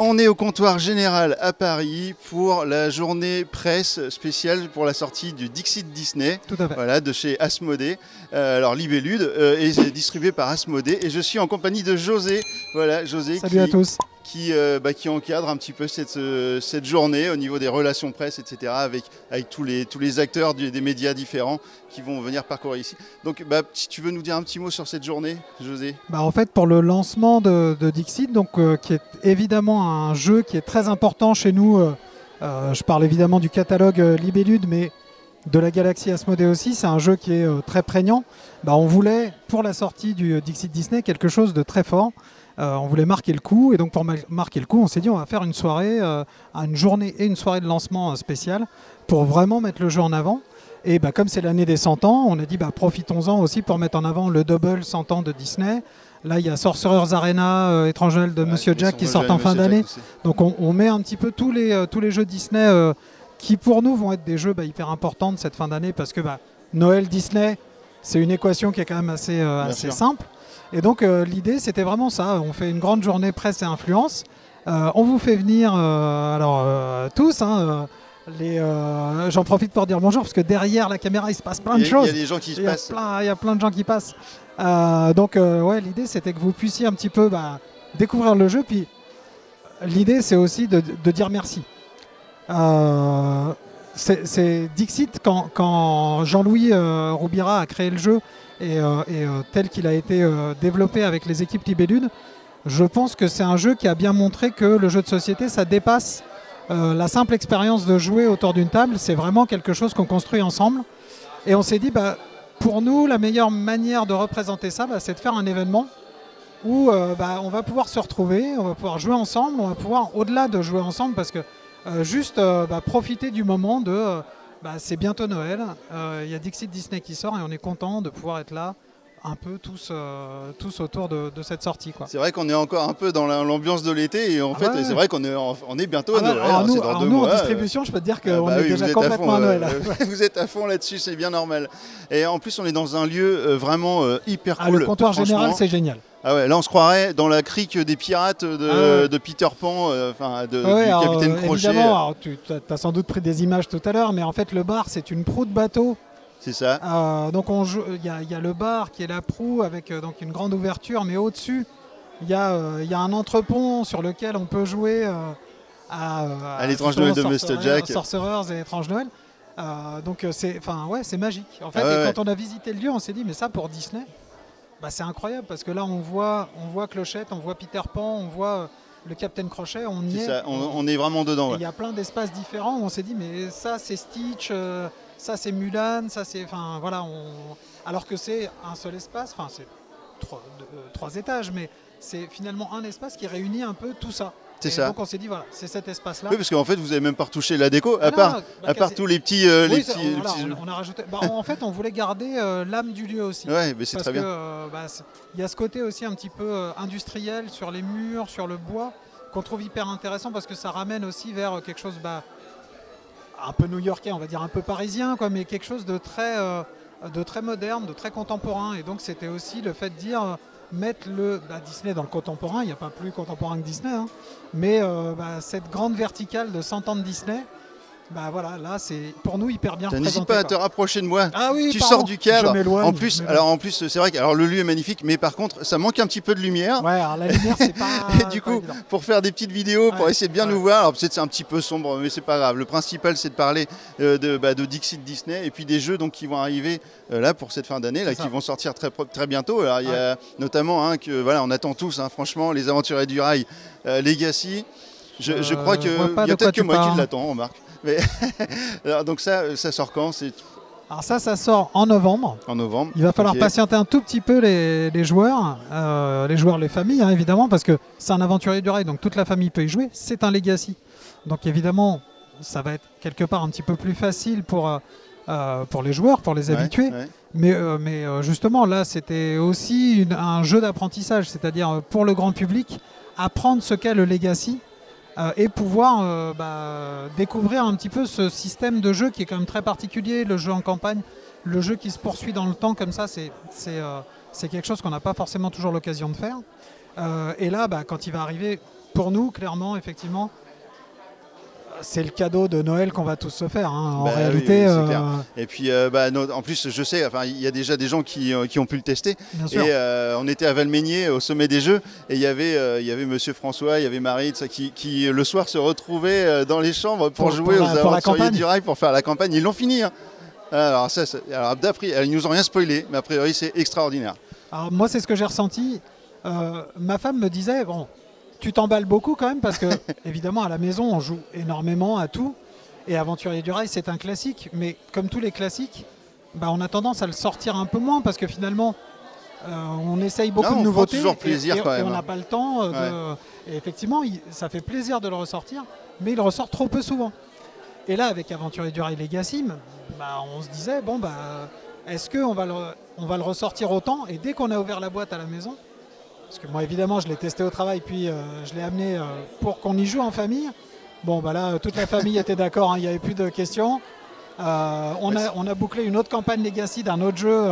On est au comptoir général à Paris pour la journée presse spéciale pour la sortie du Dixit Disney. Tout à fait. Voilà, de chez Asmodée. Alors Libellude est distribué par Asmodée et je suis en compagnie de José. Voilà, José. Salut à tous. Qui encadre un petit peu cette journée au niveau des relations presse, etc. avec tous les acteurs des médias différents qui vont venir parcourir ici. Donc si tu veux nous dire un petit mot sur cette journée, José. En fait, pour le lancement de Dixit, donc, qui est évidemment un jeu qui est très important chez nous, je parle évidemment du catalogue Libellude, mais de la galaxie Asmodée aussi, c'est un jeu qui est très prégnant. On voulait, pour la sortie du Dixit Disney, quelque chose de très fort. On voulait marquer le coup, et donc pour marquer le coup, on s'est dit on va faire une soirée, une journée et une soirée de lancement spéciale pour vraiment mettre le jeu en avant. Et comme c'est l'année des 100 ans, on a dit profitons-en aussi pour mettre en avant le double 100 ans de Disney. Là, il y a Sorcerer's Arena, Étrange Noël de Monsieur Jack qui sortent en fin d'année. Donc on met un petit peu tous les jeux Disney qui pour nous vont être des jeux hyper importants de cette fin d'année, parce que Noël Disney, c'est une équation qui est quand même assez simple. Et donc l'idée c'était vraiment ça, on fait une grande journée presse et influence, on vous fait venir tous, j'en profite pour dire bonjour parce que derrière la caméra il se passe plein de choses. Il y a des gens qui se passent. Il y a plein de gens qui passent. L'idée c'était que vous puissiez un petit peu découvrir le jeu, puis l'idée c'est aussi de dire merci. C'est Dixit, quand Jean-Louis Roubira a créé le jeu et tel qu'il a été développé avec les équipes Libellude, je pense que c'est un jeu qui a bien montré que le jeu de société, ça dépasse la simple expérience de jouer autour d'une table. C'est vraiment quelque chose qu'on construit ensemble. Et on s'est dit, pour nous, la meilleure manière de représenter ça, c'est de faire un événement où on va pouvoir se retrouver, on va pouvoir jouer ensemble, on va pouvoir, au-delà de jouer ensemble, parce que profiter du moment de c'est bientôt Noël, il y a Dixit Disney qui sort et on est content de pouvoir être là un peu tous autour de cette sortie. C'est vrai qu'on est encore un peu dans l'ambiance de l'été et en fait c'est vrai qu'on est bientôt à Noël. Nous en distribution, je peux te dire qu'on est déjà complètement à Noël. Vous êtes à fond là-dessus, c'est bien normal. Et en plus on est dans un lieu vraiment hyper cool. Le comptoir général, c'est génial. Ah ouais, là on se croirait dans la crique des pirates de Peter Pan, du Capitaine Crochet. Évidemment, tu as sans doute pris des images tout à l'heure, mais en fait le bar c'est une proue de bateau. C'est ça. Donc il y a le bar qui est la proue avec donc une grande ouverture, mais au-dessus il y a un entrepont sur lequel on peut jouer à l'étrange Noël de Mr. Jack. Sorcerers et étrange Noël. Donc c'est magique. En fait, quand on a visité le lieu, on s'est dit mais ça pour Disney, c'est incroyable, parce que là on voit Clochette, on voit Peter Pan, on voit le Capitaine Crochet, on y est. Ça, on est vraiment dedans. Il y a plein d'espaces différents où on s'est dit mais ça c'est Stitch, ça c'est Mulan, ça c'est... Alors que c'est un seul espace, c'est trois étages, mais c'est finalement un espace qui réunit un peu tout ça. C'est ça. Donc on s'est dit voilà, c'est cet espace-là. Oui, parce qu'en fait vous n'avez même pas retouché la déco, à part tous les petits... on a rajouté... en fait on voulait garder l'âme du lieu aussi. Ouais, mais c'est très bien. Il y a ce côté aussi un petit peu industriel sur les murs, sur le bois, qu'on trouve hyper intéressant, parce que ça ramène aussi vers quelque chose... un peu new-yorkais, on va dire un peu parisien, mais quelque chose de très moderne, de très contemporain. Et donc c'était aussi le fait de dire mettre Disney dans le contemporain, il n'y a pas plus contemporain que Disney, mais cette grande verticale de 100 ans de Disney, là c'est pour nous hyper bien représenté. N'hésite pas à te rapprocher de moi. Ah oui, tu sors du cadre. Je m'éloigne. En plus, c'est vrai que le lieu est magnifique, mais par contre ça manque un petit peu de lumière. Ouais, alors la lumière c'est pas. Et du coup, pour faire des petites vidéos, pour essayer de bien nous voir, alors peut-être c'est un petit peu sombre, mais c'est pas grave. Le principal c'est de parler de Dixit Disney et puis des jeux qui vont arriver là pour cette fin d'année, qui vont sortir très bientôt. Alors il y a notamment on attend tous, franchement, les Aventuriers du Rail Legacy. Je crois qu'il y a peut-être que moi qui l'attends, remarque. Mais alors, donc ça sort quand? Alors ça sort en novembre. En novembre. Il va falloir patienter un tout petit peu les joueurs, les familles évidemment, parce que c'est un Aventurier du Rail, donc toute la famille peut y jouer. C'est un Legacy, donc évidemment ça va être quelque part un petit peu plus facile pour les joueurs, pour les habitués. Ouais. Mais justement là c'était aussi un jeu d'apprentissage, c'est-à-dire pour le grand public, apprendre ce qu'est le Legacy. Et pouvoir découvrir un petit peu ce système de jeu qui est quand même très particulier, le jeu en campagne, le jeu qui se poursuit dans le temps comme ça, c'est quelque chose qu'on n'a pas forcément toujours l'occasion de faire. Et là, quand il va arriver, pour nous, clairement, effectivement, c'est le cadeau de Noël qu'on va tous se faire. Hein. En réalité, oui, c'est clair. Et puis, en plus, je sais, il y a déjà des gens qui ont pu le tester. Bien sûr. Et on était à Valmeignier, au sommet des Jeux, et il y avait Monsieur François, il y avait Marie, qui le soir se retrouvaient dans les chambres pour jouer aux Aventuriers du Rail, pour faire la campagne. Ils l'ont fini. Hein. Alors d'après, ils nous ont rien spoilé, mais a priori, c'est extraordinaire. Alors, moi, c'est ce que j'ai ressenti. Ma femme me disait, bon, tu t'emballes beaucoup quand même parce que, évidemment, à la maison, on joue énormément à tout. Et Aventurier du Rail, c'est un classique. Mais comme tous les classiques, on a tendance à le sortir un peu moins parce que finalement, on essaye beaucoup de nouveautés. Toujours plaisir quand même. Et on n'a pas le temps. Et effectivement, ça fait plaisir de le ressortir, mais il ressort trop peu souvent. Et là, avec Aventurier du Rail Legacy, on se disait, est-ce qu'on va le ressortir autant? Et dès qu'on a ouvert la boîte à la maison, parce que moi, évidemment, je l'ai testé au travail, puis je l'ai amené pour qu'on y joue en famille. Bon, là, toute la famille était d'accord, hein, il n'y avait plus de questions. On a bouclé une autre campagne Legacy d'un autre jeu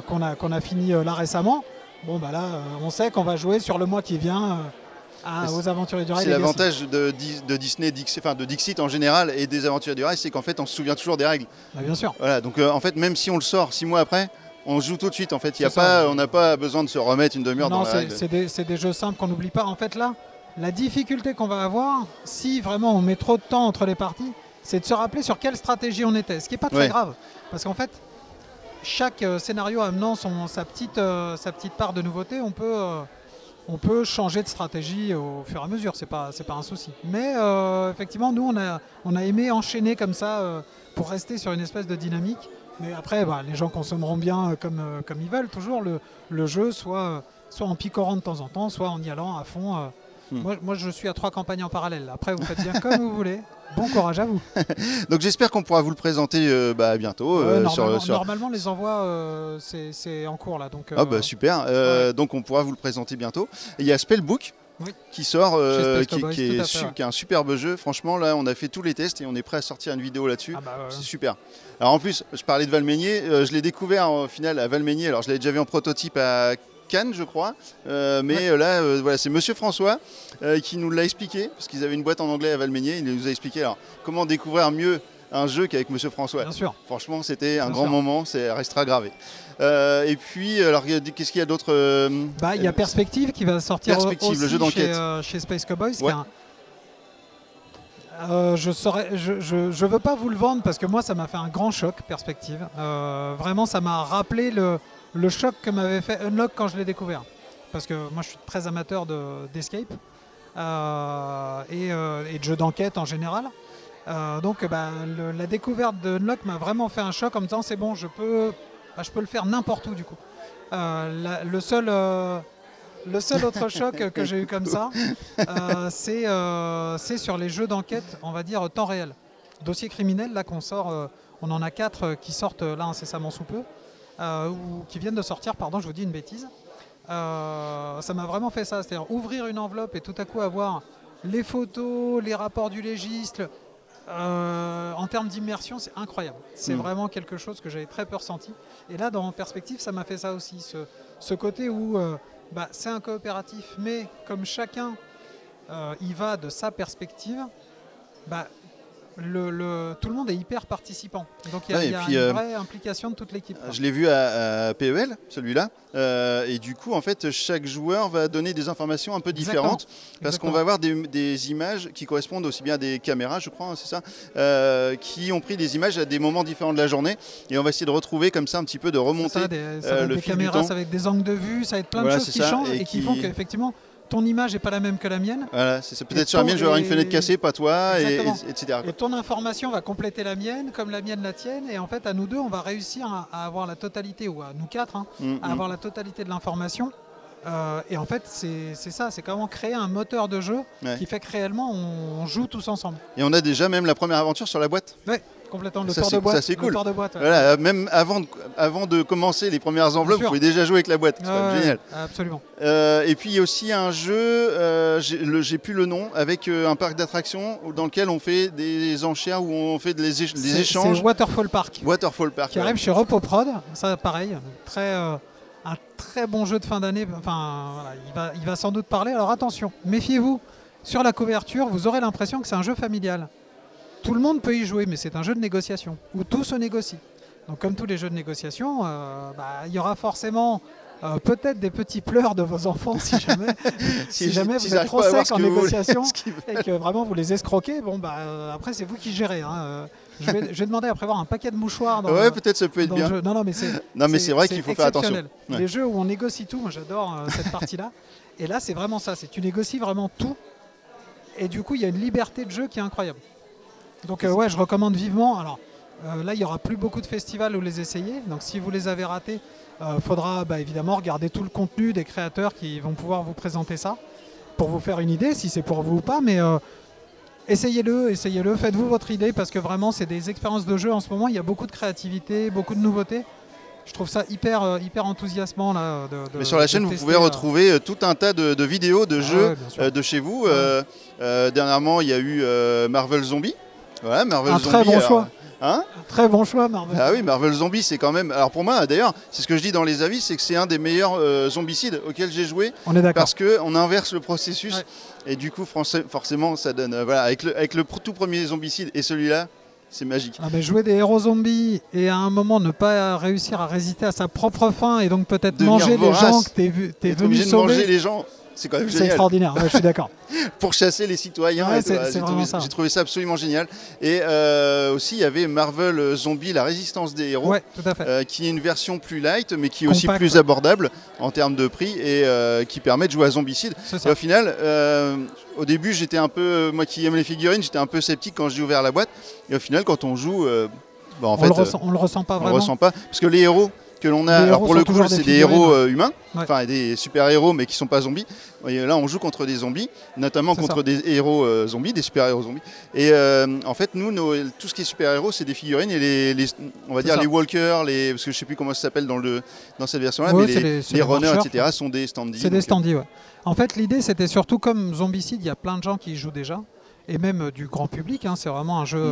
qu'on a fini là récemment. Bon, là, on sait qu'on va jouer sur le mois qui vient aux Aventuriers du Rail. C'est l'avantage de Disney, de Dixit en général et des Aventuriers du Rail, c'est qu'en fait, on se souvient toujours des règles. Bien sûr. Voilà, donc en fait, même si on le sort 6 mois après, on joue tout de suite. En fait, on n'a pas besoin de se remettre une demi-heure dans la règle. C'est des jeux simples qu'on n'oublie pas. En fait, là, la difficulté qu'on va avoir, si vraiment on met trop de temps entre les parties, c'est de se rappeler sur quelle stratégie on était. Ce qui n'est pas très grave. Parce qu'en fait, chaque scénario amenant sa petite part de nouveauté, on peut changer de stratégie au fur et à mesure. C'est pas un souci. Mais effectivement, nous, on a aimé enchaîner comme ça pour rester sur une espèce de dynamique. Mais après, les gens consommeront bien comme ils veulent toujours le jeu, soit en picorant de temps en temps, soit en y allant à fond. Moi, je suis à 3 campagnes en parallèle. Après, vous faites bien comme vous voulez. Bon courage à vous. Donc j'espère qu'on pourra vous le présenter bientôt. Normalement, les envois, c'est en cours là. Donc, super. Donc on pourra vous le présenter bientôt. Et il y a Spellbook. Oui. Qui sort, qui est un superbe jeu. Franchement, là, on a fait tous les tests et on est prêt à sortir une vidéo là-dessus. C'est super. Alors en plus, je parlais de Valmeignier. Je l'ai découvert au final à Valmeignier. Alors je l'avais déjà vu en prototype à Cannes, je crois. Là, c'est Monsieur François qui nous l'a expliqué, parce qu'ils avaient une boîte en anglais à Valmeignier. Il nous a expliqué comment découvrir mieux un jeu qu'avec Monsieur François. Bien sûr. Franchement, c'était un grand moment, ça restera gravé. Et puis, alors, qu'est-ce qu'il y a d'autre il y a Perspective qui va sortir aussi le jeu d'enquête chez Space Cowboys. Je veux pas vous le vendre parce que moi, ça m'a fait un grand choc, Perspective. Vraiment, ça m'a rappelé le choc que m'avait fait Unlock quand je l'ai découvert. Parce que moi, je suis très amateur d'escape et de jeux d'enquête en général. Donc la découverte de Unlock m'a vraiment fait un choc en me disant c'est bon, je peux le faire n'importe où du coup. Le seul autre choc que j'ai eu comme ça, c'est sur les jeux d'enquête, on va dire temps réel. Dossier criminel, là qu'on sort, on en a 4 qui sortent là incessamment sous peu, ou qui viennent de sortir, pardon, je vous dis une bêtise. Ça m'a vraiment fait ça, c'est-à-dire ouvrir une enveloppe et tout à coup avoir les photos, les rapports du légiste. En termes d'immersion, c'est incroyable. C'est vraiment quelque chose que j'avais très peu ressenti. Et là, dans Perspective, ça m'a fait ça aussi. Ce côté où c'est un coopératif, mais comme chacun y va de sa perspective, tout le monde est hyper participant. Donc il y a une vraie implication de toute l'équipe. Je l'ai vu à PEL, celui-là. Et du coup, en fait, chaque joueur va donner des informations un peu différentes. Parce qu'on va avoir des images qui correspondent aussi bien à des caméras, je crois, c'est ça, qui ont pris des images à des moments différents de la journée. Et on va essayer de retrouver comme ça un petit peu, de remonter ça va être le des fil caméras, du temps. ça va être des angles de vue, ça va être plein de choses qui changent et qui font qu'effectivement, ton image n'est pas la même que la mienne. Voilà, c'est peut-être sur la mienne, je vais avoir une fenêtre cassée, pas toi, etc. Et ton information va compléter la mienne, comme la mienne la tienne. Et en fait, à nous deux, on va réussir à avoir la totalité, ou à nous 4, à avoir la totalité de l'information. Et en fait, c'est ça, c'est comment créer un moteur de jeu qui fait que réellement, on joue tous ensemble. Et on a déjà même la première aventure sur la boîte. Oui. Complètement, le tour de boîte. Ça, c'est cool. Ouais. Voilà, même avant de commencer les premières enveloppes, vous pouvez déjà jouer avec la boîte. C'est quand même génial. Absolument. Et puis, il y a aussi un jeu, j'ai plus le nom, avec un parc d'attractions dans lequel on fait des enchères, où on fait des échanges. C'est Waterfall Park. Waterfall Park. Qui arrive chez Repoprod. Ça, pareil. Un très bon jeu de fin d'année. Enfin, voilà, il va sans doute parler. Alors attention, méfiez-vous. sur la couverture, vous aurez l'impression que c'est un jeu familial. Tout le monde peut y jouer, mais c'est un jeu de négociation, où tout se négocie. Donc comme tous les jeux de négociation, il y aura forcément peut-être des petits pleurs de vos enfants si jamais, si jamais vous êtes trop sec en négociation et que vraiment vous les escroquez. Bon, après c'est vous qui gérez. Hein. Je vais demander à prévoir un paquet de mouchoirs. Ouais, peut-être ça peut être bien. Non, mais c'est vrai qu'il faut faire attention. Ouais. Les jeux où on négocie tout, moi j'adore cette partie-là. Et là c'est vraiment ça, tu négocies vraiment tout. Et du coup il y a une liberté de jeu qui est incroyable. Donc ouais, je recommande vivement. Alors là il n'y aura plus beaucoup de festivals où les essayer. Donc si vous les avez ratés, faudra évidemment regarder tout le contenu des créateurs qui vont pouvoir vous présenter ça pour vous faire une idée si c'est pour vous ou pas. Mais essayez-le, faites-vous votre idée parce que vraiment c'est des expériences de jeu en ce moment. Il y a beaucoup de créativité, beaucoup de nouveautés. Je trouve ça hyper enthousiasmant. Là, mais sur la chaîne, vous pouvez retrouver tout un tas de vidéos, de jeux de chez vous. Dernièrement, il y a eu Marvel Zombie. Voilà, Marvel Zombie. Très bon choix. Hein, très bon choix, Marvel. Ah oui, Marvel Zombie, c'est quand même... Alors pour moi, d'ailleurs, c'est ce que je dis dans les avis, c'est que c'est un des meilleurs zombicides auxquels j'ai joué. On est d'accord. Parce qu'on inverse le processus. Ouais. Et du coup, forcément, ça donne... voilà, avec le tout premier zombicide et celui-là, c'est magique. Jouer des héros zombies et à un moment ne pas réussir à résister à sa propre faim et donc peut-être manger les gens que t'es venu sauver. Manger les gens, c'est quand même génial. C'est extraordinaire, je suis d'accord. Pour chasser les citoyens, j'ai trouvé ça absolument génial. Et aussi, il y avait Marvel Zombie, la résistance des héros, tout à fait. Qui est une version plus light, mais qui est aussi plus abordable en termes de prix et qui permet de jouer à Zombicide. Et au final, au début, j'étais un peu, moi qui aime les figurines, j'étais un peu sceptique quand j'ai ouvert la boîte. Et au final, quand on joue, on le ressent pas vraiment. On le ressent pas, parce que les héros que l'on a, alors pour le coup, c'est des héros humains, enfin des super-héros, mais qui sont pas zombies. Et là, on joue contre des zombies, notamment contre des héros zombies, des super-héros zombies. Et en fait, nous, tout ce qui est super-héros, c'est des figurines et on va dire les walkers, parce que je sais plus comment ça s'appelle dans cette version-là, mais les runners, etc., sont des standees. C'est des standees, ouais. En fait, l'idée, c'était surtout comme Zombicide, il y a plein de gens qui y jouent déjà, et même du grand public. Hein, c'est vraiment un jeu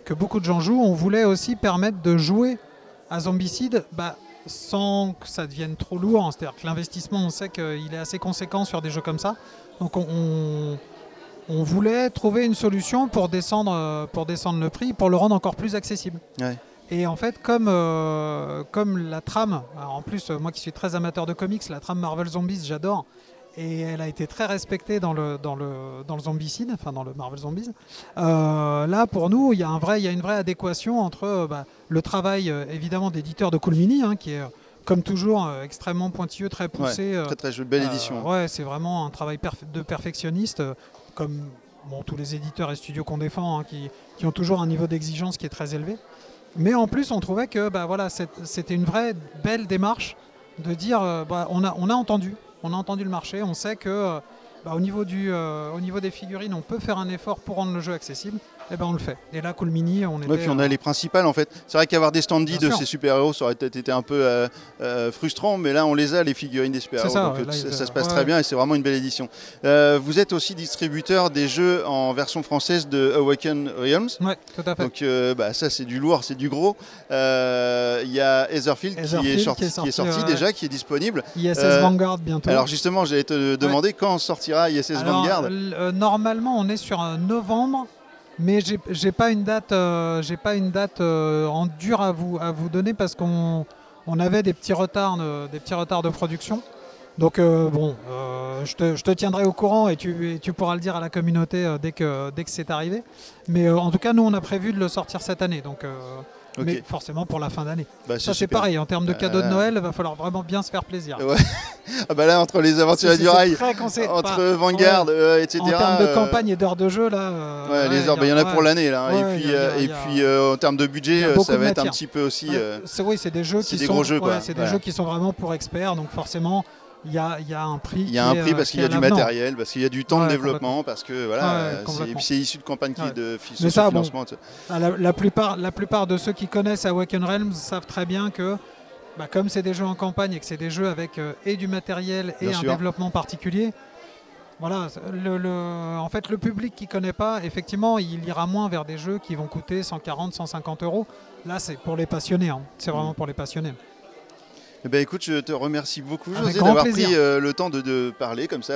que beaucoup de gens jouent. On voulait aussi permettre de jouer à Zombicide sans que ça devienne trop lourd. C'est-à-dire que l'investissement, on sait qu'il est assez conséquent sur des jeux comme ça. Donc on voulait trouver une solution pour descendre le prix, pour le rendre encore plus accessible. Ouais. Et en fait, comme la trame, alors en plus moi qui suis très amateur de comics, la trame Marvel Zombies, j'adore. Et elle a été très respectée dans le Zombicide, enfin dans le Marvel Zombies. Là, pour nous, il y a une vraie adéquation entre le travail évidemment d'éditeur de Cool Mini, qui est comme toujours extrêmement pointilleux, très poussé. Ouais, très belle édition. Ouais, c'est vraiment un travail de perfectionniste, comme tous les éditeurs et studios qu'on défend, qui ont toujours un niveau d'exigence qui est très élevé. Mais en plus, on trouvait que c'était une vraie belle démarche de dire on a entendu. On a entendu le marché, on sait que au niveau des figurines, on peut faire un effort pour rendre le jeu accessible. Et on le fait. Et là, Cool Mini, on était... puis on a les principales en fait. C'est vrai qu'avoir des standees de ces super-héros, ça aurait peut-être été un peu frustrant, mais là on les a, les figurines des super-héros. Donc ça se passe très bien et c'est vraiment une belle édition. Vous êtes aussi distributeur des jeux en version française de Awaken Realms. Oui, tout à fait. Donc ça c'est du lourd, c'est du gros. Il y a Etherfield qui est sorti déjà, qui est disponible. ISS Vanguard bientôt. Alors justement, j'allais te demander quand sortira ISS Vanguard. Normalement, on est sur novembre. Mais j'ai pas une date, en dur à vous donner parce qu'on avait des petits retards de production. Donc je te tiendrai au courant et tu pourras le dire à la communauté dès que c'est arrivé. Mais en tout cas, nous on a prévu de le sortir cette année. Donc mais forcément pour la fin d'année. Ça c'est pareil, en termes de cadeaux de Noël, il va falloir vraiment bien se faire plaisir. Ouais. Là, entre les aventuriers du rail, entre Vanguard, etc. En termes de campagne et d'heures de jeu, là... les heures, il y en a pour l'année, là. Et puis en termes de budget, ça va être un petit peu aussi... c'est des jeux qui sont... gros jeux, quoi. C'est des jeux qui sont vraiment pour experts, donc forcément... Il y a un prix. Il y a un prix parce qu'il y a du matériel, parce qu'il y a du temps de développement, parce que c'est issu de campagne de financement. La plupart de ceux qui connaissent Awaken Realms savent très bien que comme c'est des jeux en campagne et que c'est des jeux avec et du matériel et un développement particulier, voilà, en fait le public qui ne connaît pas, effectivement, il ira moins vers des jeux qui vont coûter 140, 150 €. Là, c'est pour les passionnés, c'est vraiment pour les passionnés. Eh ben, écoute, je te remercie beaucoup, Avec José, grand d'avoir pris plaisir. le temps de parler comme ça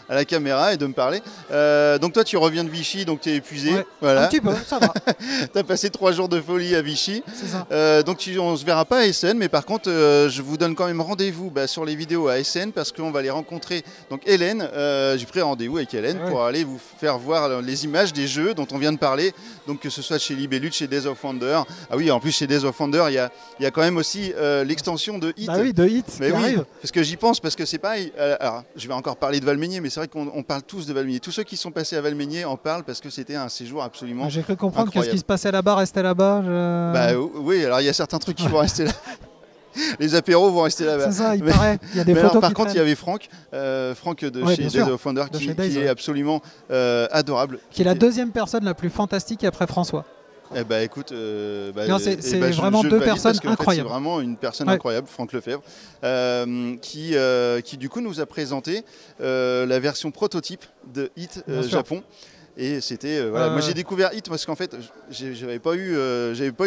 à la caméra et de me parler. Donc toi, tu reviens de Vichy, donc tu es épuisé. Ouais, Voilà. un petit peu, ça va. Tu as passé 3 jours de folie à Vichy. C'est ça. Donc on se verra pas à Essen, mais par contre, je vous donne quand même rendez-vous sur les vidéos à Essen parce qu'on va aller rencontrer donc Hélène. J'ai pris rendez-vous avec Hélène pour aller vous faire voir les images des jeux dont on vient de parler. Donc que ce soit chez Libellude, chez Days of Wonder. Ah oui, en plus chez Days of Wonder, il y a quand même aussi l'extension de Hit. Bah oui, de Hit Mais qui oui, arrive. parce que j'y pense, parce que c'est pareil. Alors, je vais encore parler de Valmeinier, mais c'est vrai qu'on parle tous de Valmeinier. Tous ceux qui sont passés à Valmeinier en parlent parce que c'était un séjour absolument J'ai cru comprendre que ce incroyable. qui se passait là-bas restait là-bas. Bah oui, alors il y a certains trucs qui vont rester là. Les apéros vont rester là-bas. C'est ça, il paraît. Il y a des Mais photos alors, par qui contre, il y traînent. avait Franck de Ouais, chez bien Days sûr. of Wonder De qui chez Days, est ouais. absolument adorable. Qui est la deuxième personne la plus fantastique après François. Eh bah écoute, Non, c'est vraiment deux valide personnes parce qu'en fait, incroyables. c'est vraiment une personne Ouais. incroyable, Franck Lefebvre, qui du coup nous a présenté la version prototype de Hit Bien sûr. Japon. Et c'était voilà. Moi ouais. j'ai découvert Hit parce qu'en fait j'avais pas eu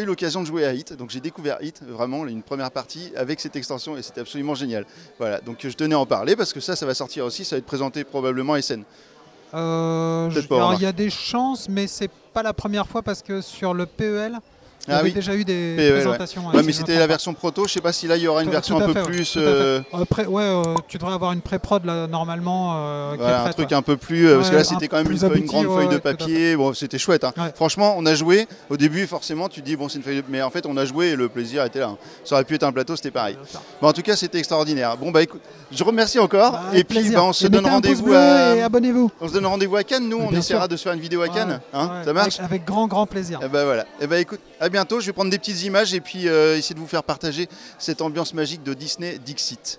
l'occasion de jouer à Hit, donc j'ai découvert Hit vraiment une première partie avec cette extension et c'était absolument génial. Voilà, donc je tenais à en parler parce que ça va sortir aussi, ça va être présenté probablement à Essen. Peut-être pas, Alors remarque. il y a des chances, mais c'est pas la première fois parce que sur le PEL, il y Ah avait oui. déjà eu des PEL, présentations. Ouais, si mais je me c'était trompe la pas. version proto. Je sais pas si là il y aura une version Tout un à peu fait, ouais, plus. tout à fait. Après, tu devrais avoir une pré-prod là, normalement. Qui est Voilà, un prête, truc ouais. un peu plus. Parce que Ouais, là c'était quand même plus une abouti, grande feuille de ouais, tout à papier. Bon, c'était chouette. Hein. Ouais. Franchement, on a joué. Au début, forcément, tu te dis bon, c'est une feuille de. Mais en fait, on a joué et le plaisir était là. Hein. Ça aurait pu être un plateau, c'était pareil. Bien sûr. Bon, en tout cas, c'était extraordinaire. Bon, bah écoute, je remercie encore. Bah, et avec puis, plaisir. on se Et donne mettez un pouce rendez-vous bleu à. et abonnez-vous. On se donne rendez-vous à Cannes. Nous, on Bien essaiera sûr. de se faire une vidéo à Cannes. Hein, Ouais, ça marche. avec grand plaisir. Et bah voilà. Et bah écoute, à bientôt. Je vais prendre des petites images et puis essayer de vous faire partager cette ambiance magique de Disney Dixit.